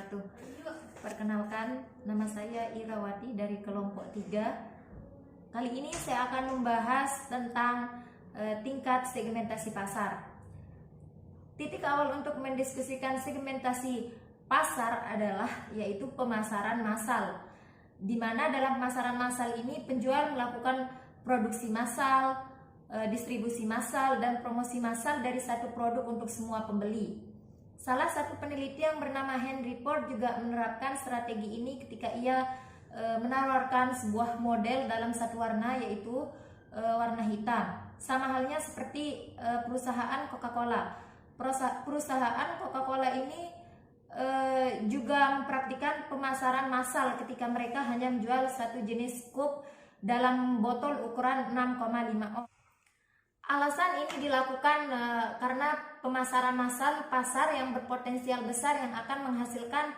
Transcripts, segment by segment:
wabarakatuh. Perkenalkan, nama saya Irawati dari kelompok 3. Kali ini saya akan membahas tentang tingkat segmentasi pasar. Titik awal untuk mendiskusikan segmentasi pasar adalah yaitu pemasaran massal, di mana dalam pemasaran massal ini penjual melakukan produksi massal, distribusi massal, dan promosi massal dari satu produk untuk semua pembeli. Salah satu peneliti yang bernama Henry Ford juga menerapkan strategi ini ketika ia menawarkan sebuah model dalam satu warna, yaitu warna hitam. Sama halnya seperti perusahaan Coca-Cola. Perusahaan Coca-Cola ini juga mempraktikkan pemasaran massal ketika mereka hanya menjual satu jenis cup dalam botol ukuran 6,5 oz. Alasan ini dilakukan karena pemasaran massal pasar yang berpotensial besar yang akan menghasilkan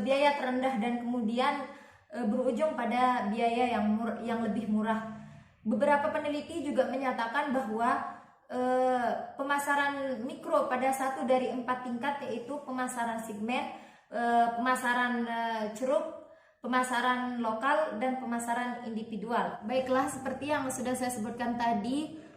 biaya terendah dan kemudian berujung pada biaya yang lebih murah. Beberapa peneliti juga menyatakan bahwa pemasaran mikro pada satu dari 4 tingkat, yaitu pemasaran segmen, pemasaran ceruk, pemasaran lokal, dan pemasaran individual. Baiklah, seperti yang sudah saya sebutkan tadi,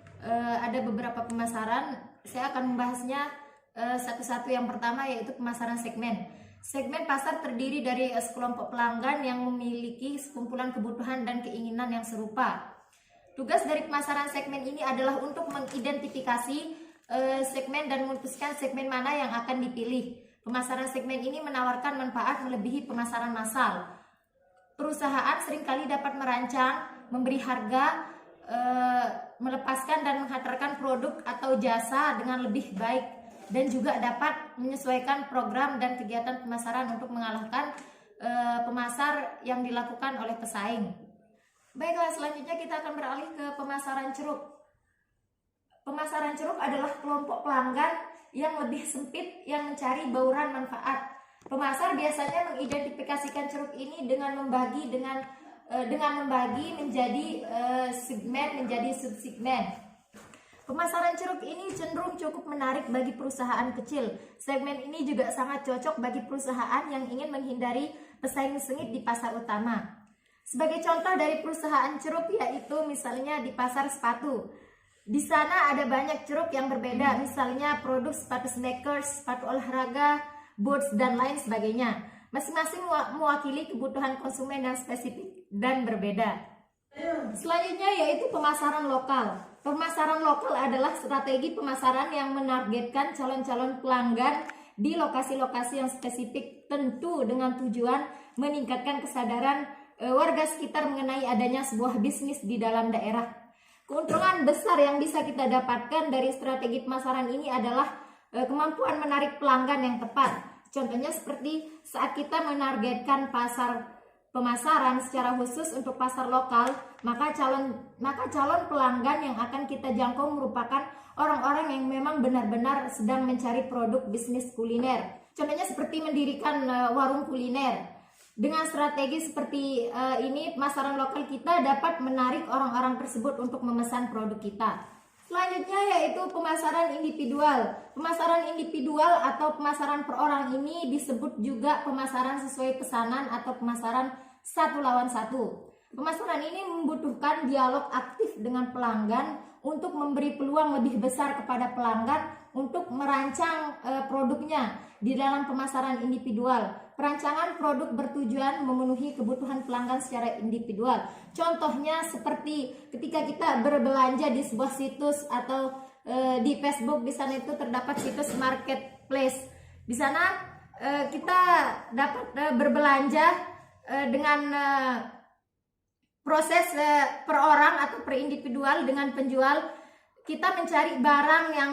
ada beberapa pemasaran. Saya akan membahasnya satu-satu. Yang pertama yaitu pemasaran segmen. Segmen pasar terdiri dari sekelompok pelanggan yang memiliki sekumpulan kebutuhan dan keinginan yang serupa. Tugas dari pemasaran segmen ini adalah untuk mengidentifikasi segmen dan memutuskan segmen mana yang akan dipilih. Pemasaran segmen ini menawarkan manfaat melebihi pemasaran massal. Perusahaan seringkali dapat merancang, memberi harga, melepaskan dan menghantarkan produk atau jasa dengan lebih baik, dan juga dapat menyesuaikan program dan kegiatan pemasaran untuk mengalahkan pemasar yang dilakukan oleh pesaing. Baiklah, selanjutnya kita akan beralih ke pemasaran ceruk. Pemasaran ceruk adalah kelompok pelanggan yang lebih sempit yang mencari bauran manfaat. Pemasar biasanya mengidentifikasikan ceruk ini dengan membagi menjadi segmen, menjadi subsegmen. Pemasaran ceruk ini cenderung cukup menarik bagi perusahaan kecil. Segmen ini juga sangat cocok bagi perusahaan yang ingin menghindari pesaing sengit di pasar utama. Sebagai contoh dari perusahaan ceruk yaitu misalnya di pasar sepatu. Di sana ada banyak ceruk yang berbeda, misalnya produk sepatu sneakers, sepatu olahraga, boots, dan lain sebagainya. Masing-masing mewakili kebutuhan konsumen yang spesifik dan berbeda. Selanjutnya yaitu pemasaran lokal. Pemasaran lokal adalah strategi pemasaran yang menargetkan calon-calon pelanggan di lokasi-lokasi yang spesifik, tentu dengan tujuan meningkatkan kesadaran warga sekitar mengenai adanya sebuah bisnis di dalam daerah. Keuntungan besar yang bisa kita dapatkan dari strategi pemasaran ini adalah kemampuan menarik pelanggan yang tepat. Contohnya seperti saat kita menargetkan pasar pemasaran secara khusus untuk pasar lokal, maka calon pelanggan yang akan kita jangkau merupakan orang-orang yang memang benar-benar sedang mencari produk bisnis kuliner. Contohnya seperti mendirikan warung kuliner. Dengan strategi seperti ini, pemasaran lokal kita dapat menarik orang-orang tersebut untuk memesan produk kita. Selanjutnya yaitu pemasaran individual. Pemasaran individual atau pemasaran per orang ini disebut juga pemasaran sesuai pesanan atau pemasaran satu lawan satu. Pemasaran ini membutuhkan dialog aktif dengan pelanggan untuk memberi peluang lebih besar kepada pelanggan untuk merancang produknya. Di dalam pemasaran individual, perancangan produk bertujuan memenuhi kebutuhan pelanggan secara individual. Contohnya seperti ketika kita berbelanja di sebuah situs atau di Facebook, di sana itu terdapat situs marketplace. Di sana kita dapat berbelanja dengan proses per orang atau per individual. Dengan penjual kita mencari barang yang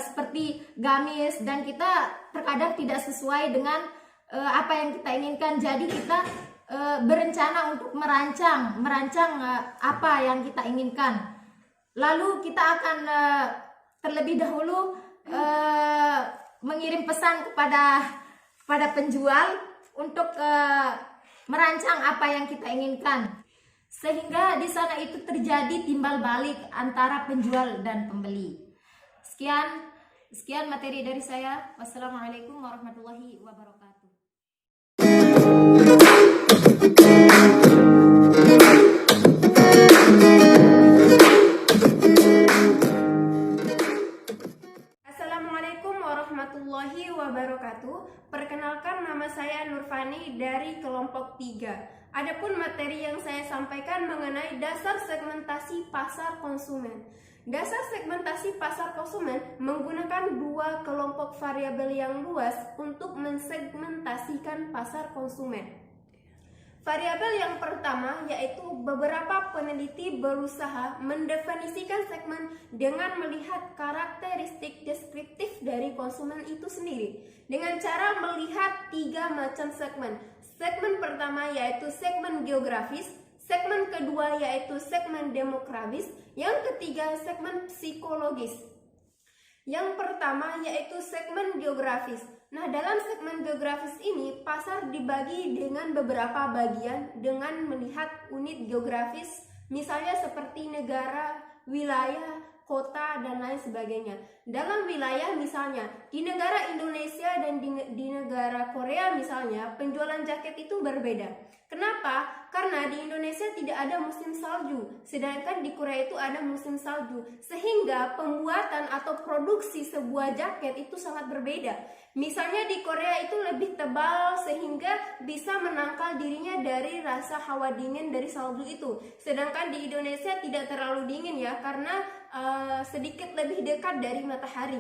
seperti gamis, dan kita terkadang tidak sesuai dengan apa yang kita inginkan. Jadi kita berencana untuk merancang apa yang kita inginkan. Lalu kita akan terlebih dahulu mengirim pesan kepada penjual untuk merancang apa yang kita inginkan. Sehingga di sana itu terjadi timbal balik antara penjual dan pembeli. Sekian materi dari saya. Wassalamualaikum warahmatullahi wabarakatuh. Assalamualaikum warahmatullahi wabarakatuh. Perkenalkan, nama saya Nurfani dari kelompok 3. Adapun materi yang saya sampaikan mengenai dasar segmentasi pasar konsumen. Dasar segmentasi pasar konsumen menggunakan dua kelompok variabel yang luas untuk mensegmentasikan pasar konsumen. Variabel yang pertama yaitu beberapa peneliti berusaha mendefinisikan segmen dengan melihat karakteristik deskriptif dari konsumen itu sendiri dengan cara melihat 3 macam segmen. Segmen pertama yaitu segmen geografis, segmen kedua yaitu segmen demografis, yang ketiga segmen psikologis. Yang pertama yaitu segmen geografis. Nah, dalam segmen geografis ini pasar dibagi dengan beberapa bagian dengan melihat unit geografis, misalnya seperti negara, wilayah, kota, dan lain sebagainya. Dalam wilayah misalnya, di negara Indonesia dan di negara Korea misalnya, penjualan jaket itu berbeda. Kenapa? Karena di Indonesia tidak ada musim salju, sedangkan di Korea itu ada musim salju, sehingga pembuatan atau produksi sebuah jaket itu sangat berbeda. Misalnya di Korea itu lebih tebal sehingga bisa menangkal dirinya dari rasa hawa dingin dari salju itu, sedangkan di Indonesia tidak terlalu dingin ya, karena sedikit lebih dekat dari matahari.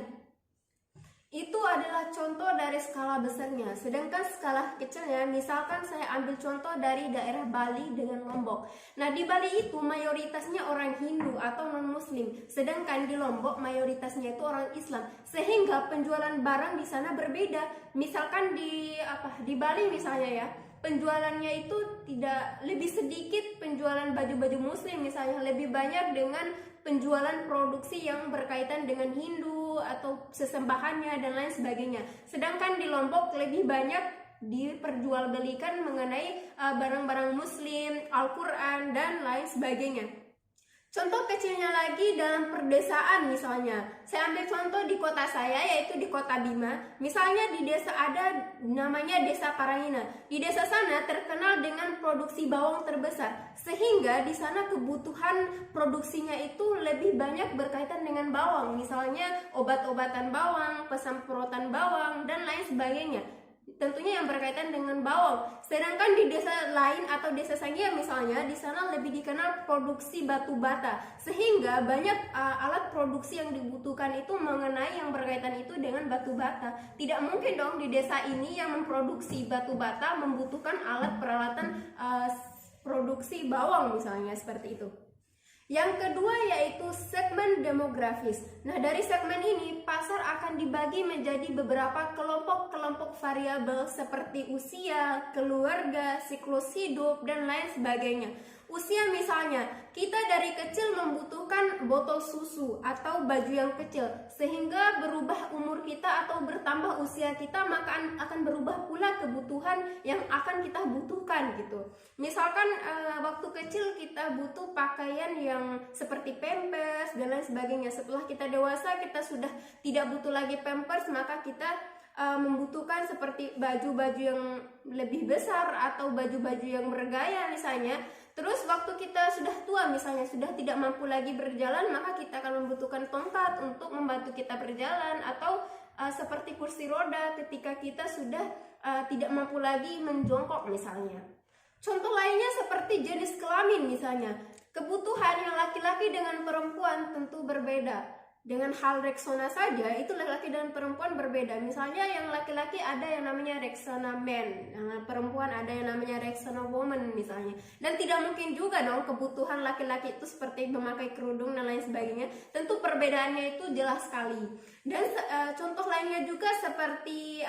Itu adalah contoh dari skala besarnya. Sedangkan skala kecilnya, misalkan saya ambil contoh dari daerah Bali dengan Lombok. Nah, di Bali itu mayoritasnya orang Hindu atau non-Muslim, sedangkan di Lombok mayoritasnya itu orang Islam. Sehingga penjualan barang di sana berbeda. Misalkan di Bali misalnya ya, penjualannya itu tidak, lebih sedikit penjualan baju-baju Muslim misalnya, lebih banyak dengan penjualan produksi yang berkaitan dengan Hindu atau sesembahannya dan lain sebagainya. Sedangkan di Lombok lebih banyak diperjualbelikan mengenai barang-barang Muslim, Al-Quran, dan lain sebagainya. Contoh kecilnya lagi dalam perdesaan misalnya, saya ambil contoh di kota saya yaitu di kota Bima. Misalnya di desa ada namanya desa Parangina. Di desa sana terkenal dengan produksi bawang terbesar, sehingga di sana kebutuhan produksinya itu lebih banyak berkaitan dengan bawang. Misalnya obat-obatan bawang, pesamprotan bawang, dan lain sebagainya. Tentunya yang berkaitan dengan bawang. Sedangkan di desa lain atau desa Sanggia misalnya, di sana lebih dikenal produksi batu bata, sehingga banyak alat produksi yang dibutuhkan itu mengenai yang berkaitan itu dengan batu bata. Tidak mungkin dong di desa ini yang memproduksi batu bata membutuhkan alat peralatan produksi bawang misalnya, seperti itu. Yang kedua yaitu segmen demografis. Nah, dari segmen ini pasar akan dibagi menjadi beberapa kelompok-kelompok variabel seperti usia, keluarga, siklus hidup, dan lain sebagainya. Usia misalnya, kita dari kecil membutuhkan botol susu atau baju yang kecil, sehingga berubah umur kita atau bertambah usia kita, maka akan berubah pula kebutuhan yang akan kita butuhkan gitu. Misalkan waktu kecil kita butuh pakaian yang seperti pampers dan lain sebagainya. Setelah kita dewasa, kita sudah tidak butuh lagi pampers, maka kita membutuhkan seperti baju-baju yang lebih besar atau baju-baju yang bergaya misalnya. Terus waktu kita sudah tua misalnya, sudah tidak mampu lagi berjalan, maka kita akan membutuhkan tongkat untuk membantu kita berjalan, atau seperti kursi roda ketika kita sudah tidak mampu lagi menjongkok misalnya. Contoh lainnya seperti jenis kelamin misalnya. Kebutuhan yang laki-laki dengan perempuan tentu berbeda. Dengan hal Rexona saja, itu laki-laki dan perempuan berbeda. Misalnya yang laki-laki ada yang namanya Rexona Man, yang perempuan ada yang namanya Rexona Woman misalnya. Dan tidak mungkin juga dong kebutuhan laki-laki itu seperti memakai kerudung dan lain sebagainya. Tentu perbedaannya itu jelas sekali. Dan contoh lainnya juga seperti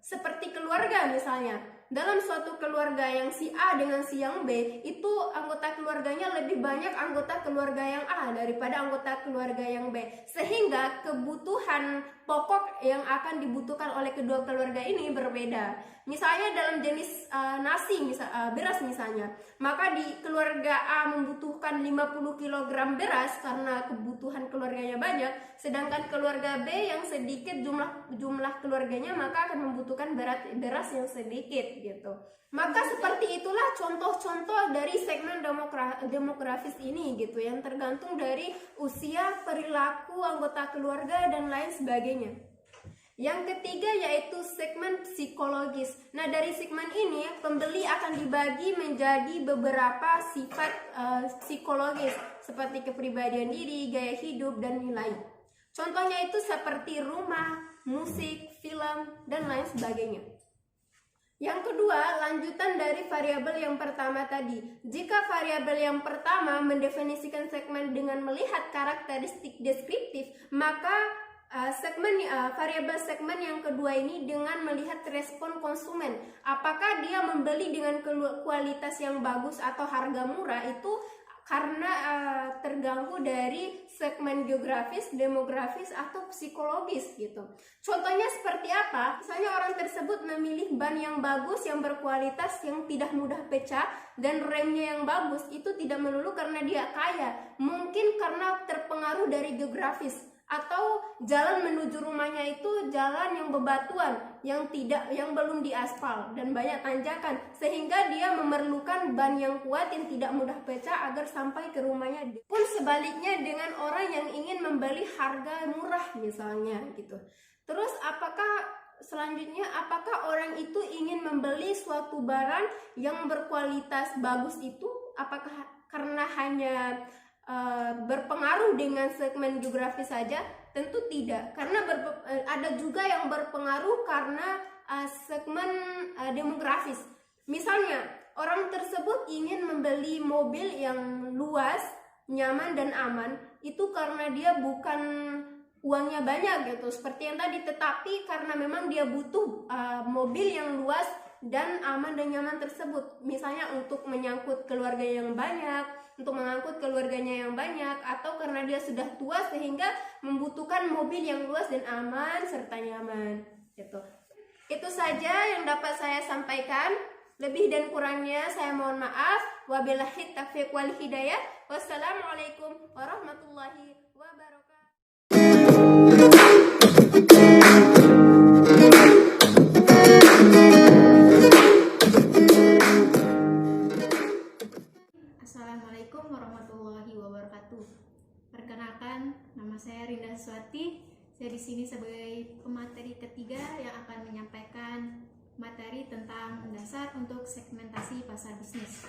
seperti keluarga misalnya. Dalam suatu keluarga yang si A dengan si yang B, itu anggota keluarganya lebih banyak anggota keluarga yang A daripada anggota keluarga yang B. Sehingga kebutuhan pokok yang akan dibutuhkan oleh kedua keluarga ini berbeda. Misalnya dalam jenis beras misalnya, maka di keluarga A membutuhkan 50 kg beras karena kebutuhan keluarganya banyak, sedangkan keluarga B yang sedikit jumlah keluarganya maka akan membutuhkan beras yang sedikit gitu. Maka seperti itulah contoh-contoh dari segmen demografis ini gitu, yang tergantung dari usia, perilaku anggota keluarga dan lain sebagainya. Yang ketiga yaitu segmen psikologis. Nah, dari segmen ini pembeli akan dibagi menjadi beberapa sifat psikologis seperti kepribadian diri, gaya hidup, dan nilai. Contohnya itu seperti rumah, musik, film, dan lain sebagainya. Yang kedua, lanjutan dari variabel yang pertama tadi. Jika variabel yang pertama mendefinisikan segmen dengan melihat karakteristik deskriptif, maka variabel segmen yang kedua ini dengan melihat respon konsumen. Apakah dia membeli dengan kualitas yang bagus atau harga murah, itu karena terganggu dari segmen geografis, demografis, atau psikologis gitu. Contohnya seperti apa? Misalnya orang tersebut memilih ban yang bagus, yang berkualitas, yang tidak mudah pecah, dan remnya yang bagus. Itu tidak melulu karena dia kaya, mungkin karena terpengaruh dari geografis, atau jalan menuju rumahnya itu jalan yang bebatuan, yang belum diaspal dan banyak tanjakan, sehingga dia memerlukan ban yang kuat yang tidak mudah pecah agar sampai ke rumahnya. Pun sebaliknya dengan orang yang ingin membeli harga murah misalnya gitu. Terus selanjutnya apakah orang itu ingin membeli suatu barang yang berkualitas bagus itu apakah karena hanya berpengaruh dengan segmen geografis saja? Tentu tidak, karena ada juga yang berpengaruh karena segmen demografis. Misalnya orang tersebut ingin membeli mobil yang luas, nyaman, dan aman, itu karena dia bukan uangnya banyak gitu seperti yang tadi, tetapi karena memang dia butuh mobil yang luas dan aman dan nyaman tersebut, misalnya untuk menyangkut keluarga yang banyak, untuk mengangkut keluarganya yang banyak, atau karena dia sudah tua sehingga membutuhkan mobil yang luas dan aman serta nyaman gitu. Itu saja yang dapat saya sampaikan. Lebih dan kurangnya saya mohon maaf. Wabillahi taufiq wal hidayah. Wassalamualaikum warahmatullahi wabarakatuh. Assalamualaikum warahmatullahi wabarakatuh. Perkenalkan, nama saya Rinda Swati. Saya di sini sebagai pemateri ketiga yang akan menyampaikan materi tentang dasar untuk segmentasi pasar bisnis.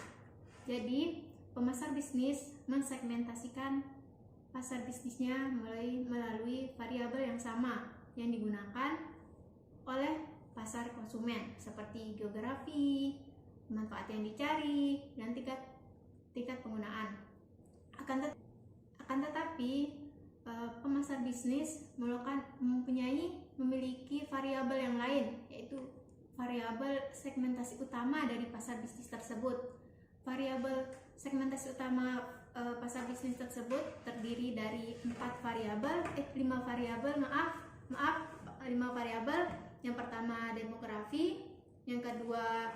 Jadi, pemasar bisnis mensegmentasikan pasar bisnisnya melalui variabel yang sama yang digunakan oleh pasar konsumen seperti geografi, manfaat yang dicari, dan tingkat penggunaan. Akan tetapi pemasar bisnis memiliki variabel yang lain, yaitu variabel segmentasi utama dari pasar bisnis tersebut. Variabel segmentasi utama pasar bisnis tersebut terdiri dari 5 variabel. Yang pertama demografi, yang kedua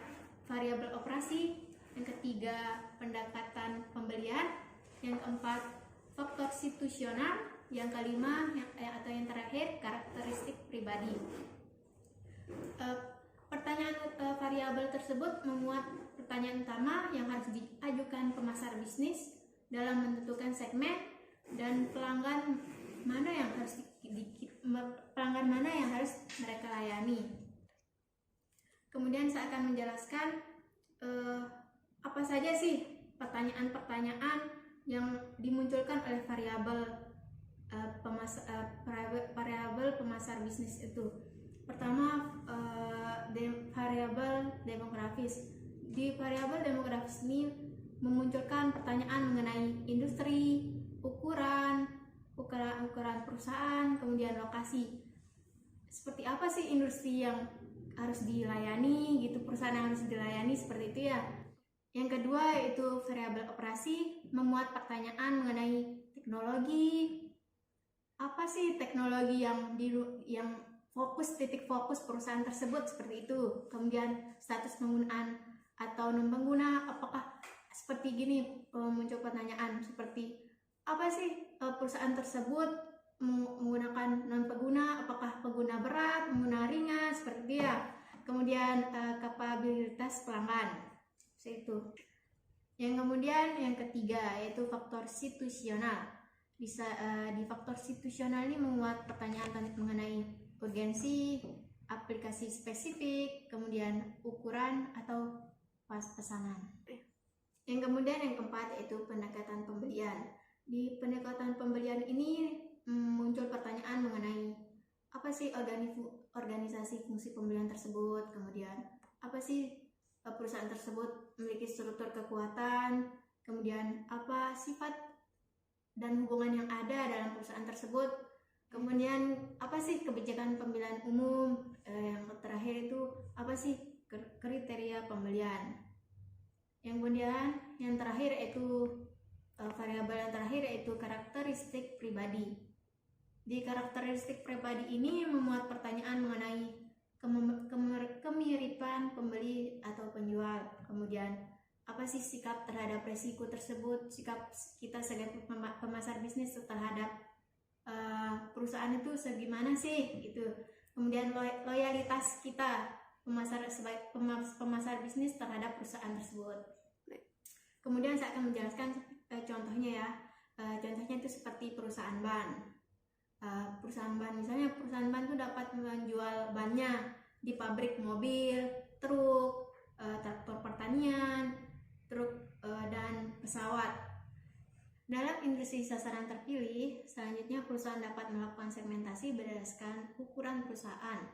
variabel operasi, yang ketiga pendekatan pembelian, yang keempat faktor situasional, yang kelima atau yang terakhir karakteristik pribadi. Pertanyaan variabel tersebut memuat pertanyaan utama yang harus diajukan pemasar bisnis dalam menentukan segmen dan pelanggan mana yang harus mereka layani. Kemudian saya akan menjelaskan apa saja sih pertanyaan-pertanyaan yang dimunculkan oleh variabel pemasar bisnis itu. Pertama, variabel demografis. Di variabel demografis ini memunculkan pertanyaan mengenai industri, ukuran perusahaan, kemudian lokasi. Seperti apa sih industri yang harus dilayani gitu, perusahaan yang harus dilayani, seperti itu ya. Yang kedua yaitu variabel operasi, memuat pertanyaan mengenai teknologi, apa sih teknologi yang titik fokus perusahaan tersebut seperti itu. Kemudian status penggunaan atau non pengguna, apakah seperti gini, muncul pertanyaan seperti apa sih perusahaan tersebut menggunakan non pengguna, apakah pengguna berat, pengguna ringan, seperti itu ya. Kemudian kapabilitas pelanggan, seperti itu. Yang kemudian yang ketiga yaitu faktor situasional. Di faktor situasional ini memuat pertanyaan mengenai urgensi, aplikasi spesifik, kemudian ukuran atau pesanan. Yang kemudian yang keempat yaitu pendekatan pembelian. Di pendekatan pembelian ini muncul pertanyaan mengenai apa sih organisasi fungsi pembelian tersebut, kemudian apa sih perusahaan tersebut memiliki struktur kekuatan, kemudian apa sifat dan hubungan yang ada dalam perusahaan tersebut, kemudian apa sih kebijakan pembelian umum, yang terakhir itu apa sih kriteria pembelian. Yang kemudian yang terakhir yaitu variabel yang terakhir yaitu karakteristik pribadi. Di karakteristik pribadi ini memuat pertanyaan mengenai kemiripan pembeli atau penjual, kemudian apa sih sikap terhadap resiko tersebut, sikap kita sebagai pemasar bisnis terhadap perusahaan itu segimana sih gitu, kemudian loyalitas kita sebagai pemasar bisnis terhadap perusahaan tersebut. Kemudian saya akan menjelaskan contohnya ya. Contohnya itu seperti perusahaan ban. Perusahaan ban, misalnya perusahaan ban itu dapat menjual bannya di pabrik mobil, truk, traktor pertanian, truk dan pesawat. Dalam industri sasaran terpilih, selanjutnya perusahaan dapat melakukan segmentasi berdasarkan ukuran perusahaan.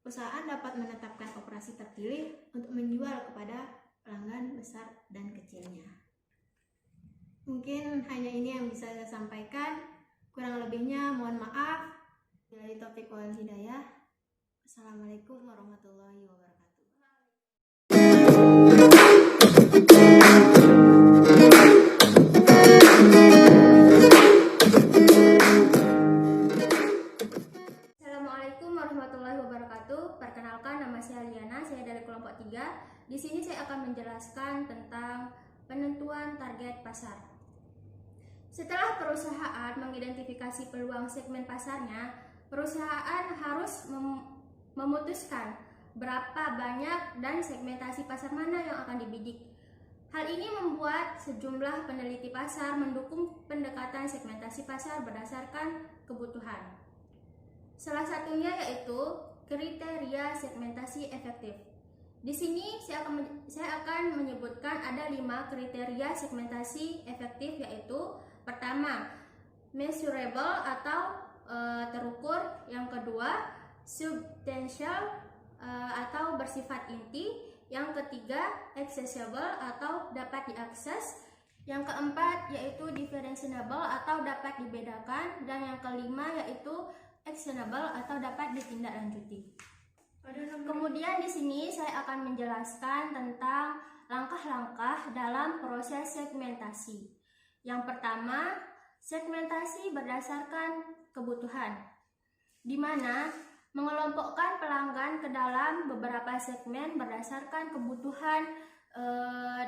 Perusahaan dapat menetapkan operasi terpilih untuk menjual kepada pelanggan besar dan kecilnya. Mungkin hanya ini yang bisa saya sampaikan. Kurang lebihnya mohon maaf. Billahi taufiq wal hidayah. Assalamualaikum warahmatullahi wabarakatuh. Assalamualaikum warahmatullahi wabarakatuh. Perkenalkan, nama saya Liana, saya dari kelompok 3. Di sini saya akan menjelaskan tentang penentuan target pasar. Setelah perusahaan mengidentifikasi peluang segmen pasarnya, perusahaan harus memutuskan berapa banyak dan segmentasi pasar mana yang akan dibidik. Hal ini membuat sejumlah peneliti pasar mendukung pendekatan segmentasi pasar berdasarkan kebutuhan. Salah satunya yaitu kriteria segmentasi efektif. Di sini saya akan menyebutkan ada 5 kriteria segmentasi efektif, yaitu pertama, measurable atau terukur. Yang kedua, substantial atau bersifat inti. Yang ketiga, accessible atau dapat diakses. Yang keempat yaitu differentiable atau dapat dibedakan. Dan yang kelima yaitu actionable atau dapat ditindaklanjuti. Kemudian di sini saya akan menjelaskan tentang langkah-langkah dalam proses segmentasi. Yang pertama, segmentasi berdasarkan kebutuhan, di mana mengelompokkan pelanggan ke dalam beberapa segmen berdasarkan kebutuhan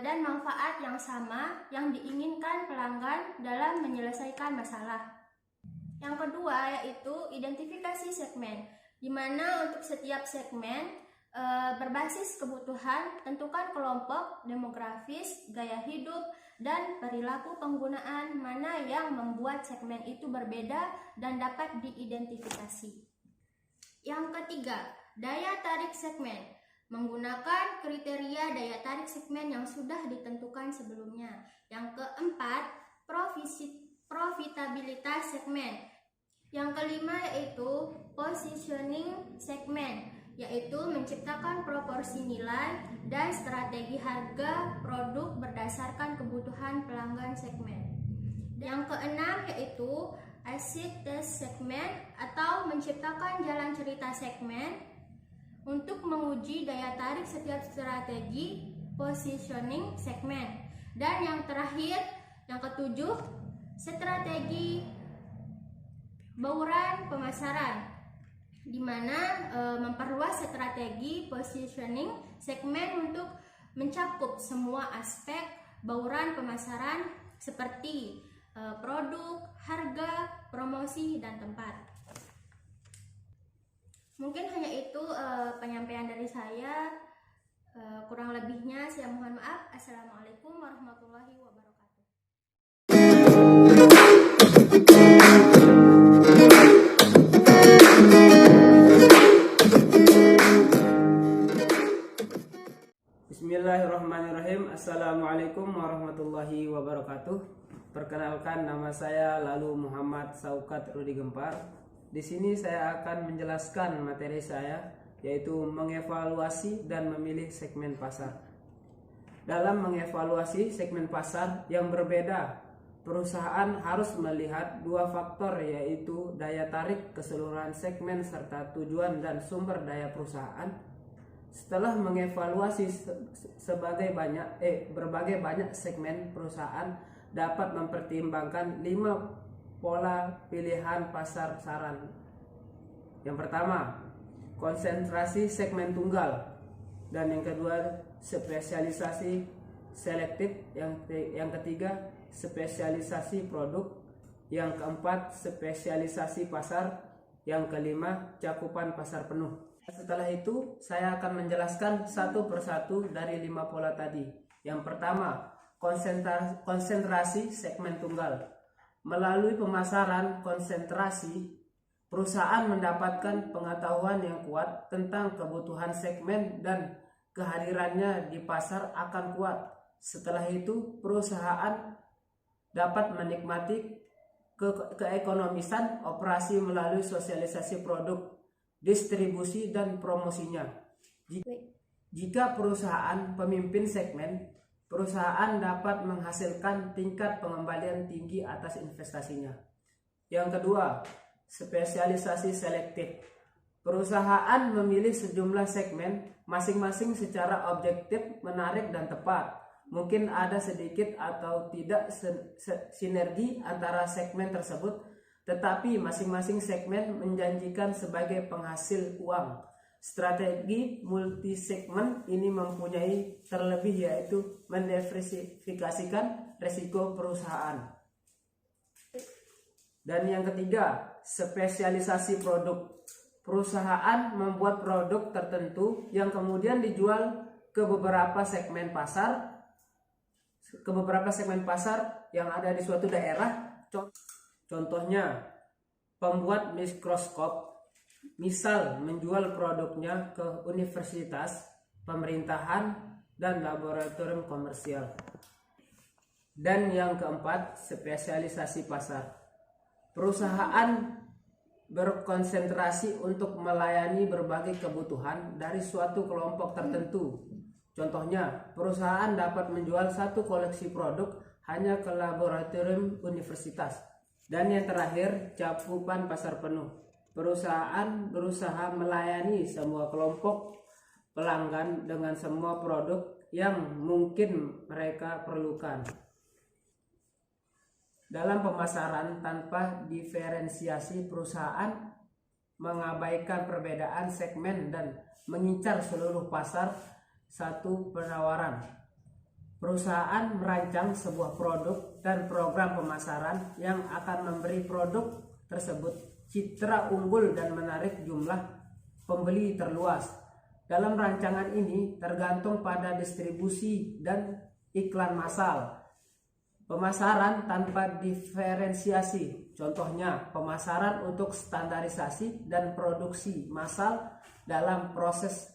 dan manfaat yang sama yang diinginkan pelanggan dalam menyelesaikan masalah. Yang kedua yaitu identifikasi segmen, di mana untuk setiap segmen berbasis kebutuhan, tentukan kelompok demografis, gaya hidup, dan perilaku penggunaan mana yang membuat segmen itu berbeda dan dapat diidentifikasi. Yang ketiga, daya tarik segmen, menggunakan kriteria daya tarik segmen yang sudah ditentukan sebelumnya. Yang keempat, profitabilitas segmen. Yang kelima yaitu positioning segmen, yaitu menciptakan proporsi nilai dan strategi harga produk berdasarkan kebutuhan pelanggan segmen. Yang keenam yaitu acid test segmen atau menciptakan jalan cerita segmen untuk menguji daya tarik setiap strategi positioning segmen. Dan yang terakhir, yang ketujuh, strategi bauran pemasaran, di mana memperluas strategi positioning segmen untuk mencakup semua aspek bauran pemasaran seperti produk, harga, promosi, dan tempat. Mungkin hanya itu penyampaian dari saya. Kurang lebihnya saya mohon maaf. Assalamualaikum warahmatullahi wabarakatuh. Bismillahirrahmanirrahim. Assalamualaikum warahmatullahi wabarakatuh. Perkenalkan, nama saya Lalu Muhammad Saukat Rudi Gempar. Di sini saya akan menjelaskan materi saya, yaitu mengevaluasi dan memilih segmen pasar. Dalam mengevaluasi segmen pasar yang berbeda, perusahaan harus melihat dua faktor, yaitu daya tarik keseluruhan segmen serta tujuan dan sumber daya perusahaan. Setelah mengevaluasi berbagai banyak segmen, perusahaan dapat mempertimbangkan 5 pola pilihan pasar saran. Yang pertama, konsentrasi segmen tunggal, dan yang kedua, spesialisasi selektif. Yang ketiga, spesialisasi produk. Yang keempat, spesialisasi pasar. Yang kelima, cakupan pasar penuh. Setelah itu, saya akan menjelaskan satu persatu dari 5 pola tadi. Yang pertama, konsentrasi segmen tunggal. Melalui pemasaran konsentrasi, perusahaan mendapatkan pengetahuan yang kuat tentang kebutuhan segmen dan kehadirannya di pasar akan kuat. Setelah itu, perusahaan dapat menikmati keekonomisan operasi melalui sosialisasi produk, distribusi, dan promosinya. Jika perusahaan pemimpin segmen, perusahaan dapat menghasilkan tingkat pengembalian tinggi atas investasinya. Yang kedua, spesialisasi selektif. Perusahaan memilih sejumlah segmen, masing-masing secara objektif, menarik, dan tepat. Mungkin ada sedikit atau tidak sinergi antara segmen tersebut, tetapi masing-masing segmen menjanjikan sebagai penghasil uang. Strategi multisegmen ini mempunyai terlebih, yaitu mendiversifikasikan risiko perusahaan. Dan yang ketiga, spesialisasi produk. Perusahaan membuat produk tertentu yang kemudian dijual ke beberapa segmen pasar yang ada di suatu daerah. Contohnya, pembuat mikroskop misal menjual produknya ke universitas, pemerintahan, dan laboratorium komersial. Dan yang keempat, spesialisasi pasar. Perusahaan berkonsentrasi untuk melayani berbagai kebutuhan dari suatu kelompok tertentu. Contohnya, perusahaan dapat menjual satu koleksi produk hanya ke laboratorium universitas. Dan yang terakhir, cakupan pasar penuh. Perusahaan berusaha melayani semua kelompok pelanggan dengan semua produk yang mungkin mereka perlukan. Dalam pemasaran tanpa diferensiasi, perusahaan mengabaikan perbedaan segmen dan mengincar seluruh pasar satu penawaran. Perusahaan merancang sebuah produk dan program pemasaran yang akan memberi produk tersebut citra unggul dan menarik jumlah pembeli terluas. Dalam rancangan ini tergantung pada distribusi dan iklan massal. Pemasaran tanpa diferensiasi, contohnya pemasaran untuk standarisasi dan produksi massal dalam proses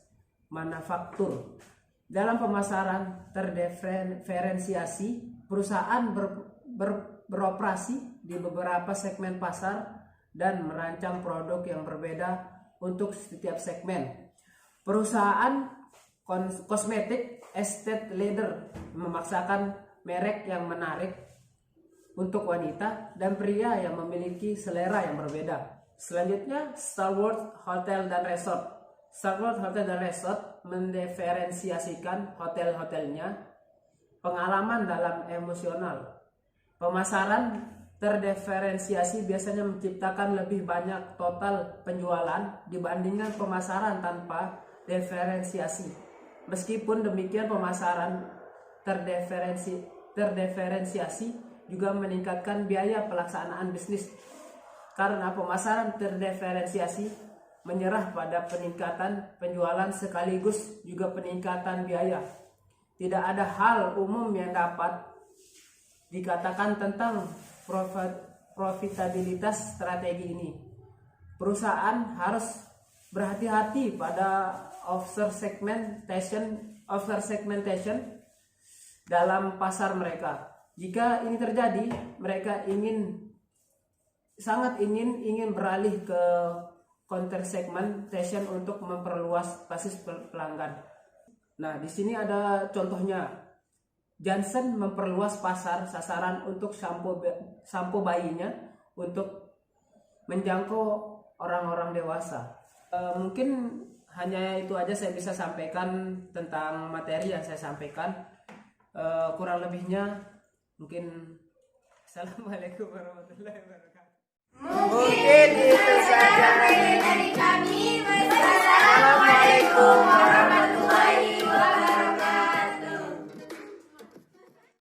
manufaktur. Dalam pemasaran terdiferensiasi, perusahaan beroperasi di beberapa segmen pasar dan merancang produk yang berbeda untuk setiap segmen. Perusahaan kosmetik Estée Lauder memaksakan merek yang menarik untuk wanita dan pria yang memiliki selera yang berbeda. Selanjutnya, Starwood Hotel dan Resort. Starwood Hotel dan Resort mendiferensiasikan hotel-hotelnya pengalaman dalam emosional. Pemasaran terdiferensiasi biasanya menciptakan lebih banyak total penjualan dibandingkan pemasaran tanpa diferensiasi. Meskipun demikian, pemasaran terdiferensiasi juga meningkatkan biaya pelaksanaan bisnis, karena pemasaran terdiferensiasi menyerah pada peningkatan penjualan sekaligus juga peningkatan biaya. Tidak ada hal umum yang dapat dikatakan tentang profitabilitas strategi ini. Perusahaan harus berhati-hati pada over segmentation dalam pasar mereka. Jika ini terjadi, mereka sangat ingin beralih ke counter segmentation untuk memperluas basis pelanggan. Nah, di sini ada contohnya. Johnson memperluas pasar sasaran untuk sampo bayinya untuk menjangkau orang-orang dewasa. Mungkin hanya itu aja saya bisa sampaikan tentang materi yang saya sampaikan. Kurang lebihnya mungkin Assalamualaikum warahmatullahi wabarakatuh. Mungkin itu saja.